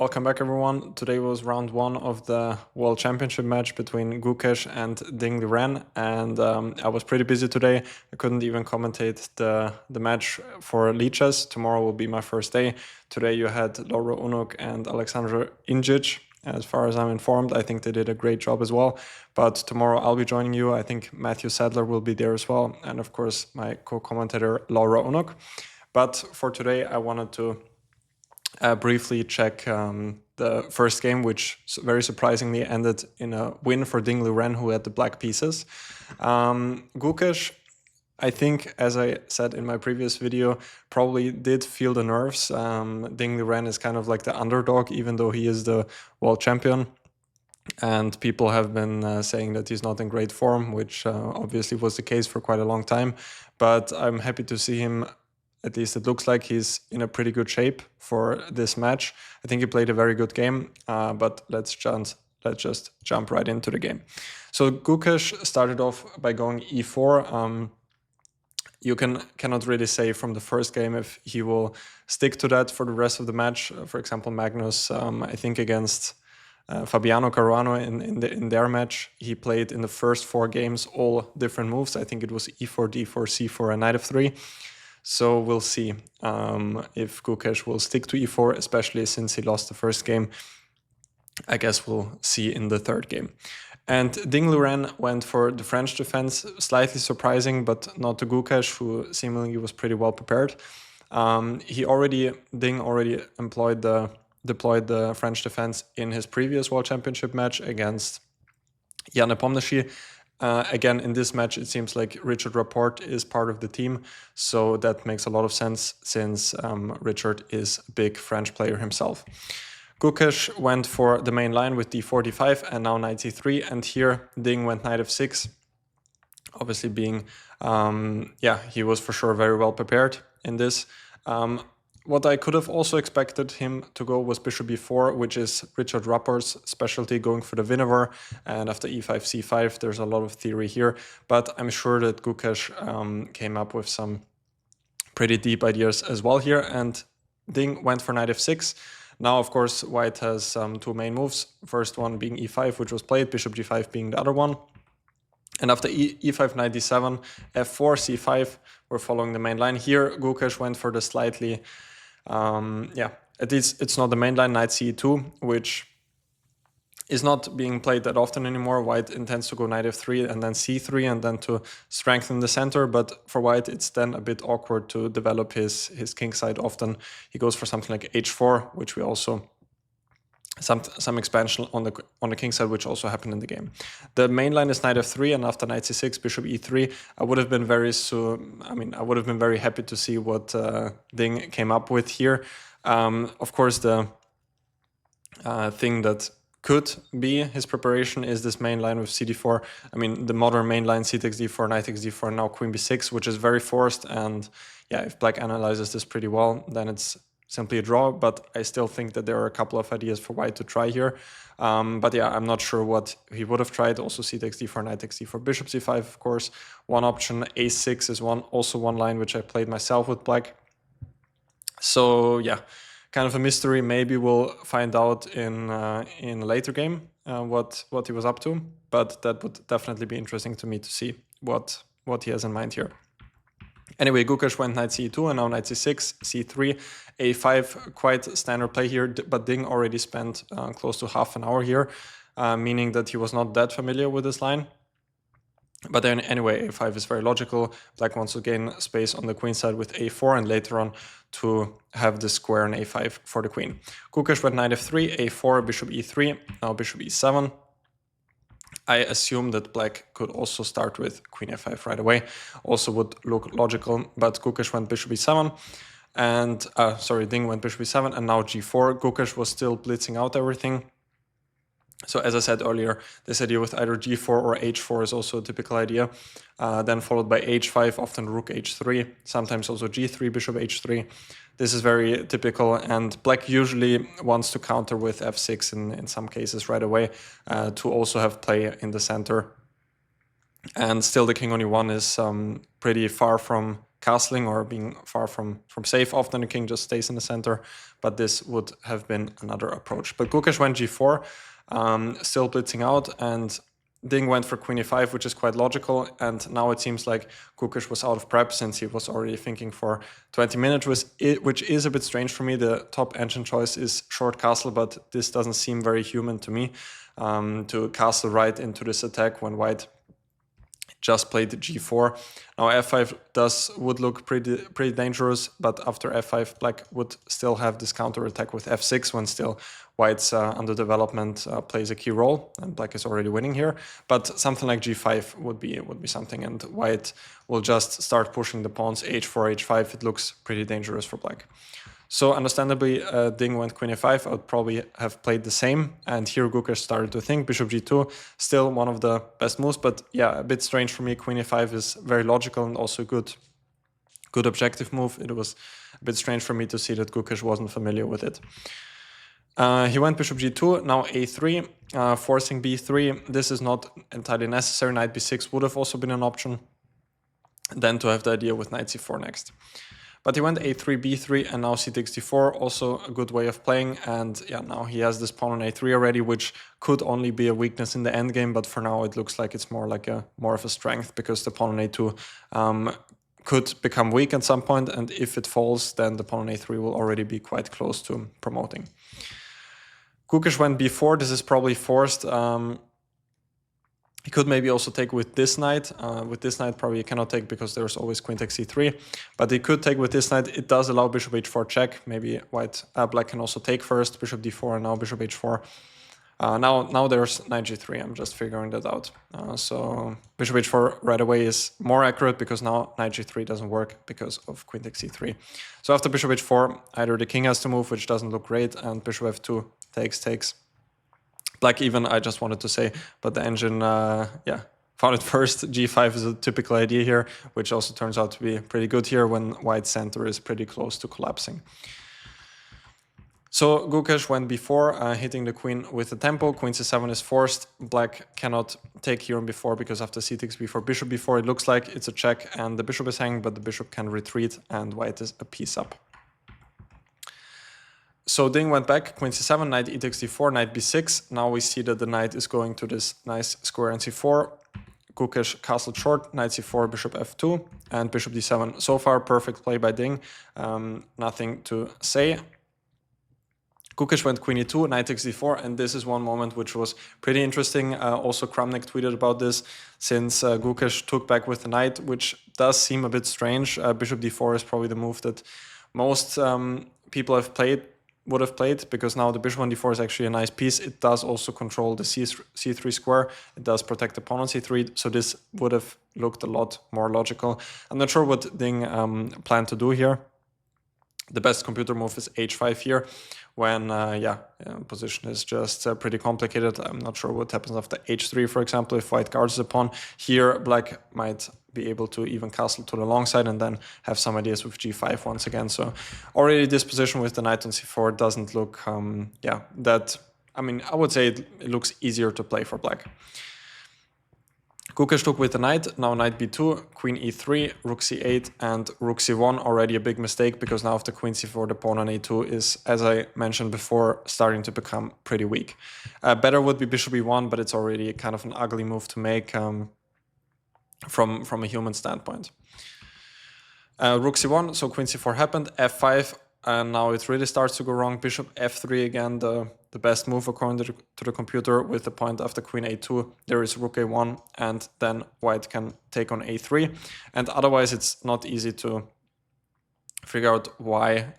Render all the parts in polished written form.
Welcome back, everyone. Today was round one of the World Championship match between Gukesh and Ding Liren, and I was pretty busy today. I couldn't even commentate the match for Lichess. Tomorrow will be my first day. Today you had Laura Unuk and Alexandra Injic. As far as I'm informed, I think they did a great job as well. But tomorrow I'll be joining you. I think Matthew Sadler will be there as well, and of course my co-commentator Laura Unuk. But for today, I wanted to briefly check the first game, which very surprisingly ended in a win for Ding Liren, who had the black pieces. Gukesh, I think, as I said in my previous video, probably did feel the nerves. Ding Liren is kind of like the underdog, even though he is the world champion. And people have been saying that he's not in great form, which obviously was the case for quite a long time. But I'm happy to see him. At least it looks like he's in a pretty good shape for this match. I think he played a very good game, but let's just jump right into the game. So Gukesh started off by going e4. You cannot really say from the first game if he will stick to that for the rest of the match. For example, Magnus, I think against Fabiano Caruano in their match, he played in the first 4 games all different moves. I think it was e4, d4, c4, and knight f3. So we'll see if Gukesh will stick to e4, especially since he lost the first game. I guess we'll see in the third game. And Ding Liren went for the French defense, slightly surprising, but not to Gukesh, who seemingly was pretty well prepared. Ding already deployed the French defense in his previous World Championship match against Jan Nepomniachtchi. Again, in this match, it seems like Richard Rapport is part of the team, so that makes a lot of sense since Richard is a big French player himself. Gukesh went for the main line with d4, d5, and now knight c3, and here Ding went knight f6, obviously being, he was for sure very well prepared in this. What I could have also expected him to go was bishop b4, which is Richard Rapport's specialty, going for the Winawer, and after e5, c5, there's a lot of theory here, but I'm sure that Gukesh came up with some pretty deep ideas as well here, and Ding went for knight f6. Now, of course, White has 2 main moves, first one being e5, which was played, bishop g5 being the other one. And after e5, knight d7, f4, c5, we're following the main line. Here, Gukesh went for the slightly, at least it's not the main line, knight c2, which is not being played that often anymore. White intends to go knight f3 and then c3 and then to strengthen the center, but for White it's then a bit awkward to develop his king side. Often he goes for something like h4, which we also some expansion on the king side, which also happened in the game. The main line is knight f3, and after knight c6, bishop e3. I would have been very happy to see what Ding came up with here. Of course, the thing that could be his preparation is this main line with cd4. I mean, the modern main line, c takes d4, knight takes d4, and now queen b6, which is very forced. And yeah, if Black analyzes this pretty well, then it's simply a draw, but I still think that there are a couple of ideas for White to try here. But yeah, I'm not sure what he would have tried. Also c takes d4, knight takes d4, bishop c5, of course. One option, a6 is also one line which I played myself with Black. So yeah, kind of a mystery. Maybe we'll find out in a later game what he was up to, but that would definitely be interesting to me to see what he has in mind here. Anyway, Gukesh went knight c2 and now knight c6, c3, a5, quite standard play here, but Ding already spent close to half an hour here, meaning that he was not that familiar with this line. But then anyway, a5 is very logical. Black wants to gain space on the queen side with a4 and later on to have the square on a5 for the queen. Gukesh went knight f3, a4, bishop e3, now bishop e7. I assume that Black could also start with queen f5 right away. Also would look logical, but Gukesh went bishop e7 and, Ding went bishop e7 and now g4. Gukesh was still blitzing out everything. So as I said earlier, this idea with either g4 or h4 is also a typical idea. Then followed by h5, often rook h3, sometimes also g3, bishop h3. This is very typical, and Black usually wants to counter with f6 in some cases right away to also have play in the center. And still the king on e1 is pretty far from castling or being far from safe. Often the king just stays in the center, but this would have been another approach. But Gukesh went g4, still blitzing out, and Ding went for queen e5, which is quite logical, and now it seems like Gukesh was out of prep since he was already thinking for 20 minutes, which is a bit strange for me. The top engine choice is short castle, but this doesn't seem very human to me, to castle right into this attack when white just played g4. Now f5 would look pretty dangerous, but after f5, black would still have this counter attack with f6 when still white's underdevelopment plays a key role, and black is already winning here. But something like g5 would be something, and white will just start pushing the pawns h4, h5. It looks pretty dangerous for black. So understandably, Ding went queen e5. I would probably have played the same. And here Gukesh started to think bishop g2, still one of the best moves. But yeah, a bit strange for me. Queen e5 is very logical and also a good objective move. It was a bit strange for me to see that Gukesh wasn't familiar with it. He went bishop g2, now a3, forcing b3. This is not entirely necessary. Knight b6 would have also been an option. Then to have the idea with knight c4 next. But he went a3, b3, and now c takes d4, also a good way of playing. And yeah, now he has this pawn on a3 already, which could only be a weakness in the endgame, but for now it looks like it's more of a strength, because the pawn on a2 could become weak at some point, and if it falls, then the pawn on a3 will already be quite close to promoting. Gukesh went b4. This is probably forced. He could maybe also take with this knight. With this knight, probably he cannot take because there's always queen takes c3. But he could take with this knight. It does allow bishop h4 check. Maybe black can also take first, bishop d4, and now bishop h4. Now there's knight g3. I'm just figuring that out. So bishop h4 right away is more accurate because now knight g3 doesn't work because of queen takes c3. So after bishop h4, either the king has to move, which doesn't look great, and bishop f2 takes. Black even, I just wanted to say, but the engine, found it first. g5 is a typical idea here, which also turns out to be pretty good here when white's center is pretty close to collapsing. So Gukesh went b4, hitting the queen with the tempo. Queen c7 is forced. Black cannot take here on b4 because after c takes b4, bishop b4, it looks like it's a check and the bishop is hanging, but the bishop can retreat and white is a piece up. So Ding went back, queen c7, knight e takes d4, knight b6. Now we see that the knight is going to this nice square on c4. Gukesh castled short, knight c4, bishop f2, and bishop d7. So far, perfect play by Ding. Nothing to say. Gukesh went queen e2, knight takes d4, and this is one moment which was pretty interesting. Also, Kramnik tweeted about this, since Gukesh took back with the knight, which does seem a bit strange. Bishop d4 is probably the move that most people would have played, because now the bishop on d4 is actually a nice piece. It does also control the c3 square. It does protect the pawn on c3, so this would have looked a lot more logical. I'm not sure what Ding planned to do here. The best computer move is h5 here, when position is just pretty complicated. I'm not sure what happens after h3, for example, if white guards the pawn. Here, black might be able to even castle to the long side and then have some ideas with g5 once again. So already this position with the knight on c4 doesn't look, I would say it looks easier to play for black. Gukesh took with the knight, now knight b2, queen e3, rook c8, and rook c1. Already a big mistake, because now after queen c4, the pawn on a2 is, as I mentioned before, starting to become pretty weak. Better would be bishop e1, but it's already kind of an ugly move to make from a human standpoint. Rook c1, so queen c4 happened, f5, and now it really starts to go wrong. Bishop f3 again, the best move according to the computer, with the point after queen a2. There is rook a1, and then white can take on a3. And otherwise, it's not easy to figure out why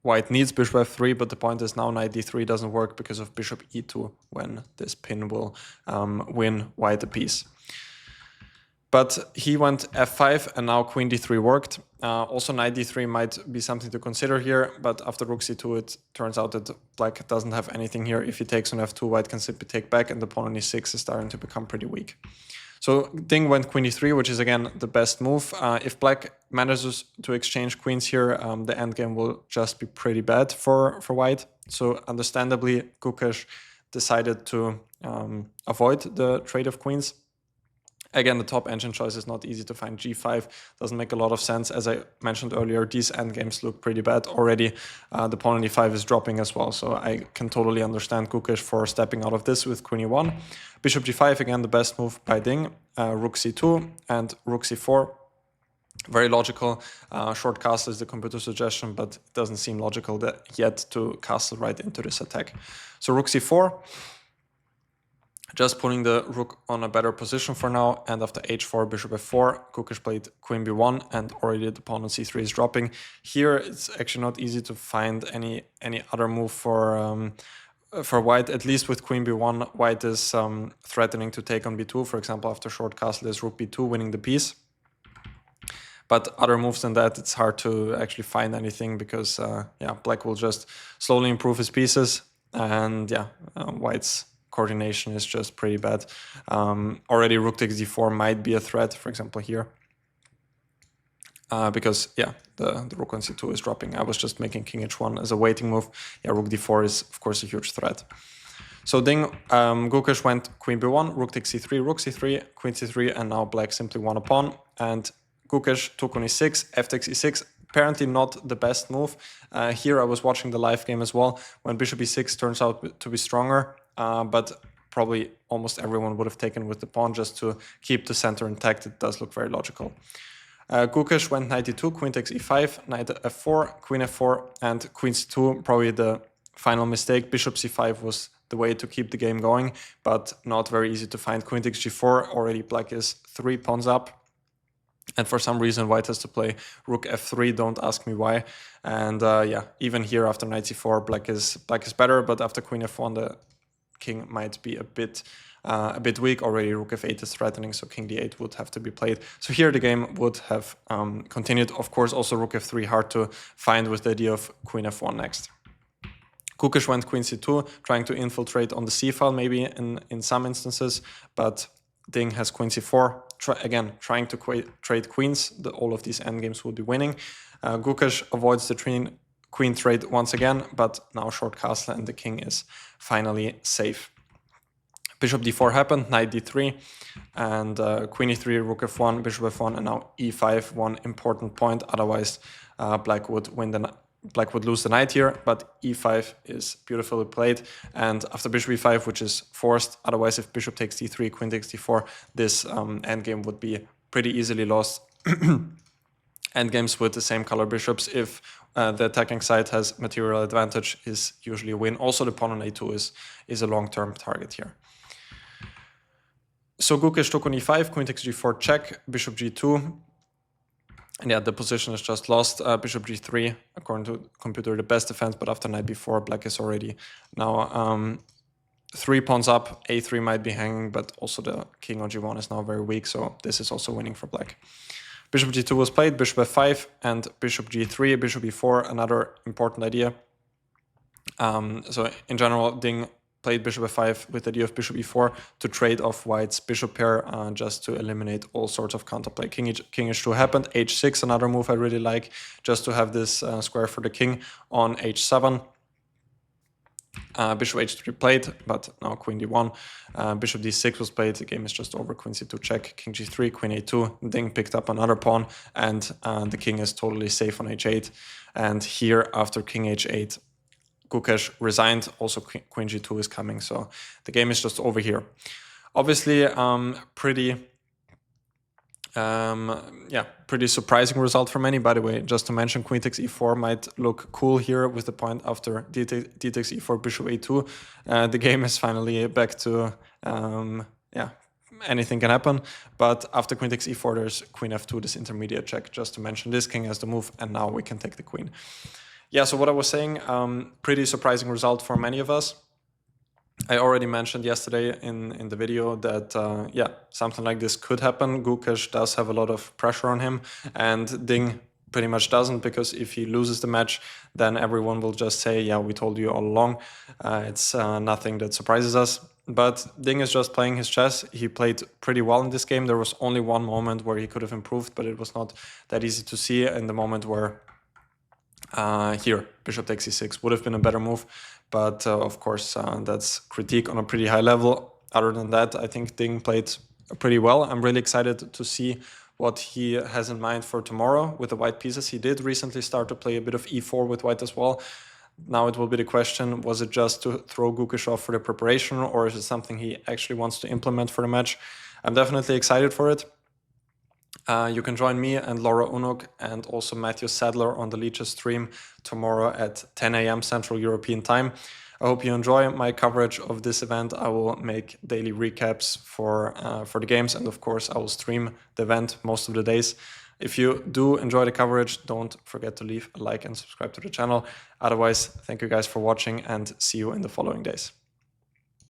white needs bishop f3, but the point is now knight d3 doesn't work because of bishop e2, when this pin will win white a piece. But he went f5, and now queen d3 worked. Also knight d3 might be something to consider here, but after rook c2 it turns out that black doesn't have anything here. If he takes on f2, white can simply take back, and the pawn on e6 is starting to become pretty weak. So Ding went queen e3, which is again the best move. If black manages to exchange queens here, the endgame will just be pretty bad for white. So understandably, Gukesh decided to avoid the trade of queens. Again, the top engine choice is not easy to find. G5 doesn't make a lot of sense. As I mentioned earlier, these endgames look pretty bad already. The pawn on E5 is dropping as well, so I can totally understand Gukesh for stepping out of this with Queen E1. Bishop G5, again, the best move by Ding. Rook C2 and Rook C4. Very logical. Short castle is the computer suggestion, but it doesn't seem logical yet to castle right into this attack. So Rook C4. Just putting the rook on a better position for now, and after h4, bishop f4, Gukesh played queen b1, and already the pawn on c3 is dropping. Here, it's actually not easy to find any other move for white. At least with queen b1, white is threatening to take on b2. For example, after short castle, there's rook b2 winning the piece. But other moves than that, it's hard to actually find anything because yeah, black will just slowly improve his pieces, and yeah, white's coordination is just pretty bad. Already rook takes d4 might be a threat, for example here, because yeah, the rook on c2 is dropping. I was just making king h1 as a waiting move. Yeah, rook d4 is of course a huge threat. So Ding, Gukesh went queen b1, rook takes c3, rook c3, queen c3, and now black simply won a pawn. And Gukesh took on e6, f takes e6. Apparently not the best move. Here I was watching the live game as well, when bishop e6 turns out to be stronger, but probably almost everyone would have taken with the pawn just to keep the center intact. It does look very logical. Gukesh went knight e2, queen takes e5, knight f4, queen f4, and queen c2, probably the final mistake. Bishop c5 was the way to keep the game going, but not very easy to find. Queen takes g4, already black is 3 pawns up. And for some reason, white has to play rook f3. Don't ask me why. And yeah, even here after knight c4, black is better. But after queen f1, the king might be a bit weak. Already rook f8 is threatening, so king d8 would have to be played. So here the game would have continued. Of course, also rook f3 hard to find with the idea of queen f1 next. Gukesh went queen c2, trying to infiltrate on the c file maybe in some instances, but Ding has queen c4. Again, trying to trade queens. All of these endgames would be winning. Gukesh avoids the queen trade once again, but now short castle and the king is finally safe. Bishop d4 happened, knight d3, and queen e3, rook f1, bishop f1, and now e5, one important point. Otherwise, black would lose the knight here, but e5 is beautifully played. And after bishop e5, which is forced, otherwise if bishop takes d3, queen takes d4, this endgame would be pretty easily lost. Endgames with the same color bishops, if the attacking side has material advantage, is usually a win. Also the pawn on a2 is a long-term target here. So Gukesh took on e5, queen takes g4 check, bishop g2. And yeah, the position is just lost. Bishop g3, according to computer, the best defense, but after knight b4, black is already now 3 pawns up. a3 might be hanging, but also the king on g1 is now very weak, so this is also winning for black. Bishop g2 was played, bishop f5, and bishop g3, bishop e4, another important idea. So in general, Ding played bishop f5 with the idea of bishop e4 to trade off white's bishop pair, just to eliminate all sorts of counterplay. King h2 happened, h6, another move I really like, just to have this square for the king on h7. Bishop h3 played, but now queen d1. Bishop d6 was played, the game is just over, queen c2 check, king g3, queen a2. Ding picked up another pawn, and the king is totally safe on h8. And here, after king h8, Gukesh resigned, also queen g2 is coming, so the game is just over here. Obviously, pretty surprising result for many. By the way, just to mention, queen takes e4 might look cool here with the point after d takes e4, bishop a2. The game is finally back to, anything can happen. But after queen takes e4, there's queen f2, this intermediate check, just to mention this. King has the move, and now we can take the queen. Yeah, so what I was saying, pretty surprising result for many of us. I already mentioned yesterday in the video that, something like this could happen. Gukesh does have a lot of pressure on him, and Ding pretty much doesn't, because if he loses the match, then everyone will just say, yeah, we told you all along. It's nothing that surprises us. But Ding is just playing his chess. He played pretty well in this game. There was only one moment where he could have improved, but it was not that easy to see in the moment where here, bishop takes e6 would have been a better move, but of course that's critique on a pretty high level. Other than that, I think Ding played pretty well. I'm really excited to see what he has in mind for tomorrow with the white pieces. He did recently start to play a bit of e4 with white as well. Now it will be the question, was it just to throw Gukesh off for the preparation, or is it something he actually wants to implement for the match? I'm definitely excited for it. You can join me and Laura Unuk and also Matthew Sadler on the Leeches stream tomorrow at 10 a.m. Central European time. I hope you enjoy my coverage of this event. I will make daily recaps for the games, and of course I will stream the event most of the days. If you do enjoy the coverage, don't forget to leave a like and subscribe to the channel. Otherwise, thank you guys for watching and see you in the following days.